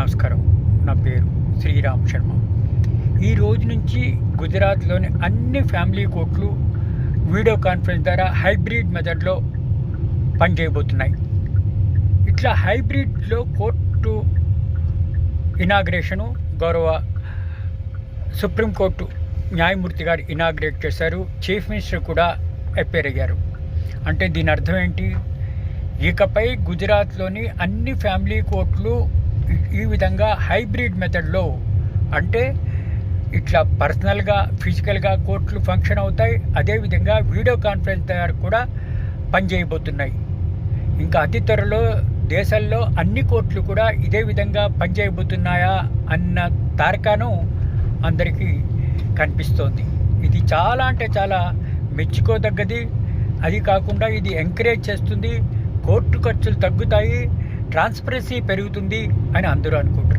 నమస్కారం. నా పేరు శ్రీరామ్ శర్మ. ఈ రోజు నుంచి గుజరాత్లోని అన్ని ఫ్యామిలీ కోర్టులు వీడియో కాన్ఫరెన్స్ ద్వారా హైబ్రిడ్ మెథడ్లో పనిచేయబోతున్నాయి. ఇట్లా హైబ్రిడ్లో కోర్టు ఇనాగ్రేషను గౌరవ సుప్రీంకోర్టు న్యాయమూర్తి గారు ఇనాగ్రేట్ చేశారు. చీఫ్ మినిస్టర్ కూడా అపేర్ అయ్యారు. అంటే దీని అర్థం ఏంటి? ఇకపై గుజరాత్లోని అన్ని ఫ్యామిలీ కోర్టులు ఈ విధంగా హైబ్రిడ్ మెథడ్లో, అంటే ఇట్లా పర్సనల్గా ఫిజికల్గా కోర్టులు ఫంక్షన్ అవుతాయి, అదేవిధంగా వీడియో కాన్ఫరెన్స్ ద్వారా కూడా పనిచేయబోతున్నాయి. ఇంకా అతి త్వరలో దేశాల్లో అన్ని కోర్టులు కూడా ఇదే విధంగా పనిచేయబోతున్నాయా అన్న తార్కాను అందరికీ కనిపిస్తోంది. ఇది చాలా అంటే చాలా మెచ్చుకోదగ్గది. అది కాకుండా ఇది ఎంకరేజ్ చేస్తుంది, కోర్టు ఖర్చులు తగ్గుతాయి, ట్రాన్స్పరెన్సీ పెరుగుతుంది అని అందరూ అనుకుంటున్నారు.